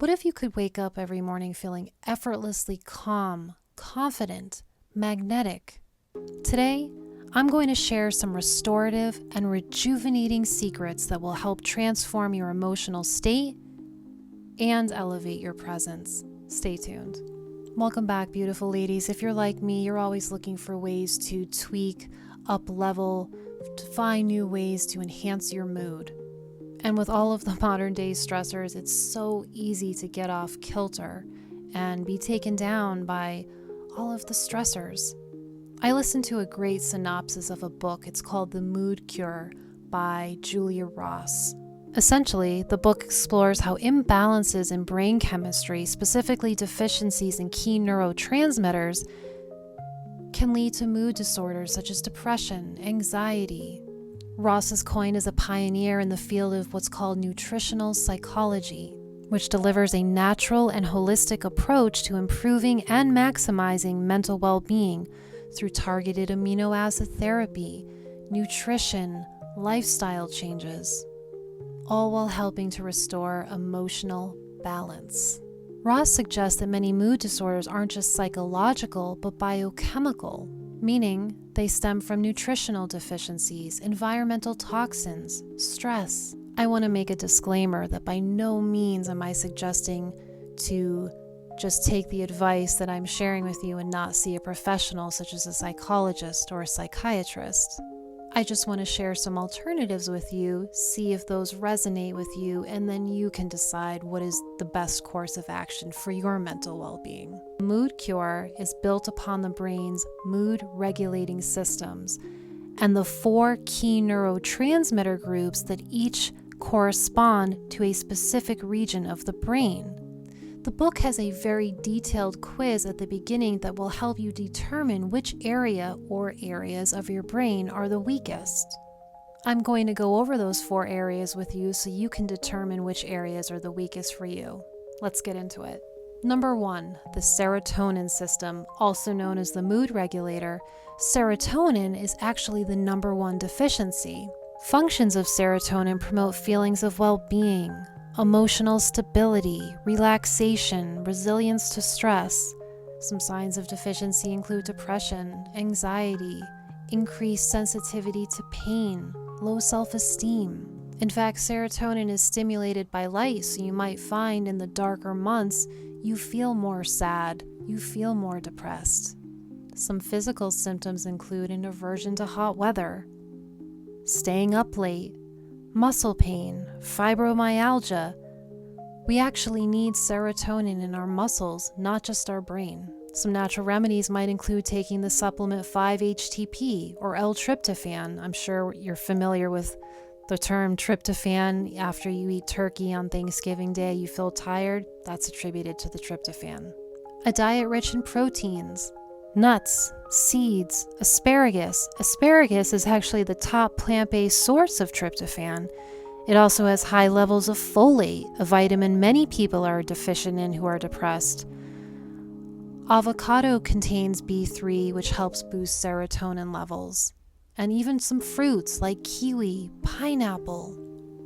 What if you could wake up every morning feeling effortlessly calm, confident, magnetic? Today, I'm going to share some restorative and rejuvenating secrets that will help transform your emotional state and elevate your presence. Stay tuned. Welcome back, beautiful ladies. If you're like me, you're always looking for ways to tweak, up level, to find new ways to enhance your mood. And with all of the modern day stressors, it's so easy to get off kilter and be taken down by all of the stressors. I listened to a great synopsis of a book. It's called The Mood Cure by Julia Ross. Essentially, the book explores how imbalances in brain chemistry, specifically deficiencies in key neurotransmitters, can lead to mood disorders such as depression, anxiety. Ross is coined as a pioneer in the field of what's called nutritional psychology, which delivers a natural and holistic approach to improving and maximizing mental well-being through targeted amino acid therapy, nutrition, lifestyle changes, all while helping to restore emotional balance. Ross suggests that many mood disorders aren't just psychological, but biochemical, meaning they stem from nutritional deficiencies, environmental toxins, stress. I want to make a disclaimer that by no means am I suggesting to just take the advice that I'm sharing with you and not see a professional such as a psychologist or a psychiatrist. I just want to share some alternatives with you, see if those resonate with you, and then you can decide what is the best course of action for your mental well-being. Mood Cure is built upon the brain's mood-regulating systems and the 4 key neurotransmitter groups that each correspond to a specific region of the brain. The book has a very detailed quiz at the beginning that will help you determine which area or areas of your brain are the weakest. I'm going to go over those 4 areas with you so you can determine which areas are the weakest for you. Let's get into it. Number 1, the serotonin system, also known as the mood regulator. Serotonin is actually the number 1 deficiency. Functions of serotonin promote feelings of well-being, emotional stability, relaxation, resilience to stress. Some signs of deficiency include depression, anxiety, increased sensitivity to pain, low self-esteem. In fact, serotonin is stimulated by light, so you might find in the darker months you feel more sad, you feel more depressed. Some physical symptoms include an aversion to hot weather, staying up late, muscle pain, fibromyalgia. We actually need serotonin in our muscles, not just our brain. Some natural remedies might include taking the supplement 5-HTP or L-tryptophan. I'm sure you're familiar with the term tryptophan. After you eat turkey on Thanksgiving Day, you feel tired. That's attributed to the tryptophan. A diet rich in proteins, nuts, seeds, asparagus. Asparagus is actually the top plant-based source of tryptophan. It also has high levels of folate, a vitamin many people are deficient in who are depressed. Avocado contains B3, which helps boost serotonin levels. And even some fruits like kiwi, pineapple.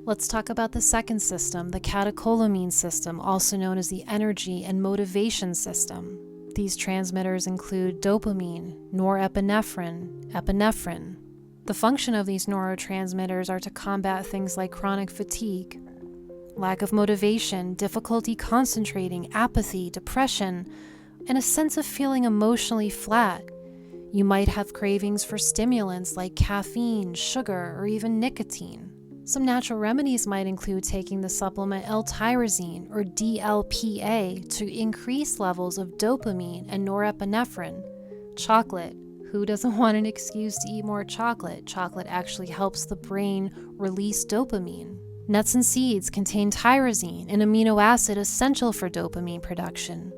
Let's talk about the second system, the catecholamine system, also known as the energy and motivation system. These transmitters include dopamine, norepinephrine, epinephrine. The function of these neurotransmitters are to combat things like chronic fatigue, lack of motivation, difficulty concentrating, apathy, depression, and a sense of feeling emotionally flat. You might have cravings for stimulants like caffeine, sugar, or even nicotine. Some natural remedies might include taking the supplement L-tyrosine or DLPA to increase levels of dopamine and norepinephrine. Chocolate. Who doesn't want an excuse to eat more chocolate? Chocolate actually helps the brain release dopamine. Nuts and seeds contain tyrosine, an amino acid essential for dopamine production.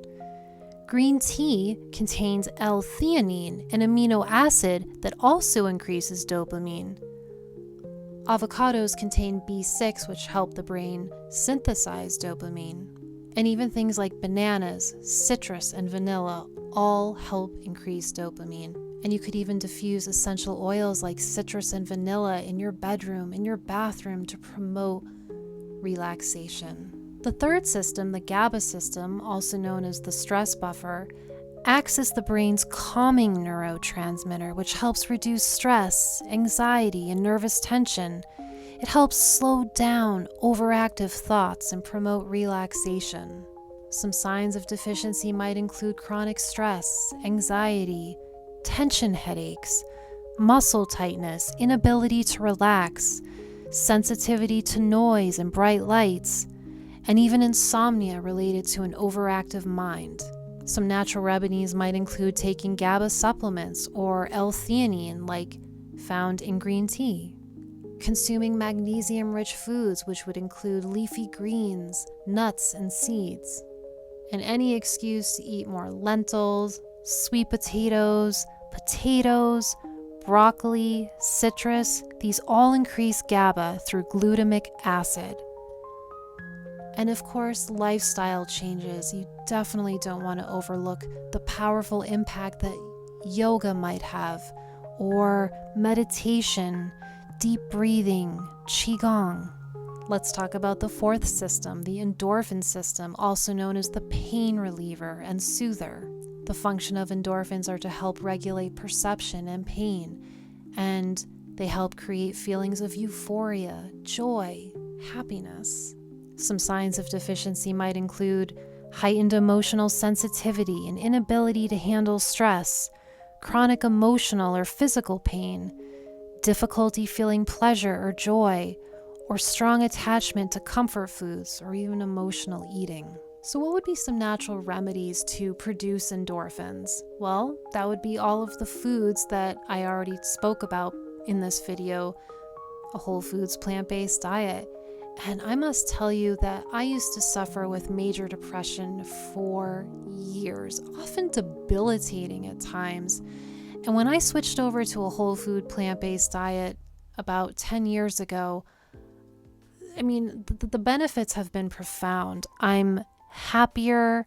Green tea contains L-theanine, an amino acid that also increases dopamine. Avocados contain B6, which help the brain synthesize dopamine. And even things like bananas, citrus, and vanilla all help increase dopamine. And you could even diffuse essential oils like citrus and vanilla in your bedroom, in your bathroom to promote relaxation. The third system, the GABA system, also known as the stress buffer, acts as the brain's calming neurotransmitter, which helps reduce stress, anxiety, and nervous tension. It helps slow down overactive thoughts and promote relaxation. Some signs of deficiency might include chronic stress, anxiety, tension headaches, muscle tightness, inability to relax, sensitivity to noise and bright lights, and even insomnia related to an overactive mind. Some natural remedies might include taking GABA supplements or L-theanine like found in green tea, consuming magnesium-rich foods, which would include leafy greens, nuts, and seeds, and any excuse to eat more lentils, sweet potatoes, broccoli, citrus. These all increase GABA through glutamic acid. And of course, lifestyle changes. You definitely don't want to overlook the powerful impact that yoga might have, or meditation, deep breathing, qigong. Let's talk about the fourth system, the endorphin system, also known as the pain reliever and soother. The function of endorphins are to help regulate perception and pain, and they help create feelings of euphoria, joy, happiness. Some signs of deficiency might include heightened emotional sensitivity and inability to handle stress, chronic emotional or physical pain, difficulty feeling pleasure or joy, or strong attachment to comfort foods or even emotional eating. So what would be some natural remedies to produce endorphins? Well, that would be all of the foods that I already spoke about in this video, a whole foods plant-based diet. And I must tell you that I used to suffer with major depression for years, often debilitating at times. And when I switched over to a whole food plant-based diet about 10 years ago, I mean, the benefits have been profound. I'm happier.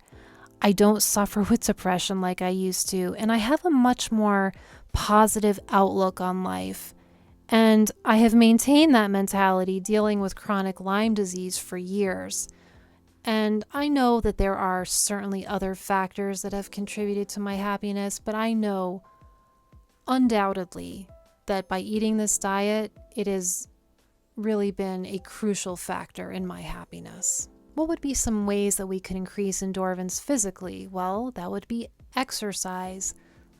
I don't suffer with depression like I used to, and I have a much more positive outlook on life. And I have maintained that mentality dealing with chronic Lyme disease for years. And I know that there are certainly other factors that have contributed to my happiness, but I know undoubtedly that by eating this diet, it has really been a crucial factor in my happiness. What would be some ways that we could increase endorphins physically? Well, that would be exercise,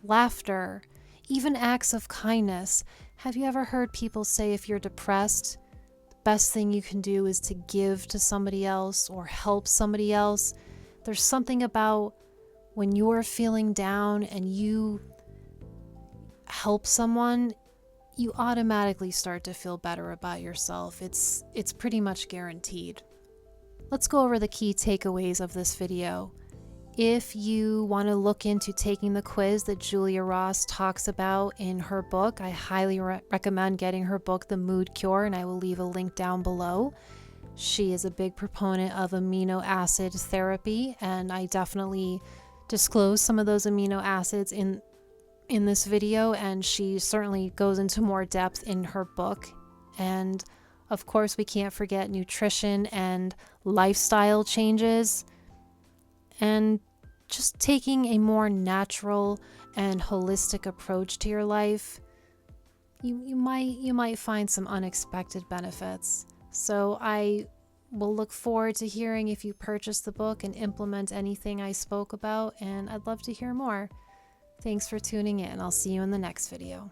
laughter, even acts of kindness. Have you ever heard people say if you're depressed, the best thing you can do is to give to somebody else or help somebody else? There's something about when you're feeling down and you help someone, you automatically start to feel better about yourself. It's pretty much guaranteed. Let's go over the key takeaways of this video. If you want to look into taking the quiz that Julia Ross talks about in her book, I highly recommend getting her book, The Mood Cure, and I will leave a link down below. She is a big proponent of amino acid therapy, and I definitely disclose some of those amino acids in this video, and she certainly goes into more depth in her book. And of course, we can't forget nutrition and lifestyle changes, and just taking a more natural and holistic approach to your life. You might find some unexpected benefits. So I will look forward to hearing if you purchase the book and implement anything I spoke about, and I'd love to hear more. Thanks for tuning in. I'll see you in the next video.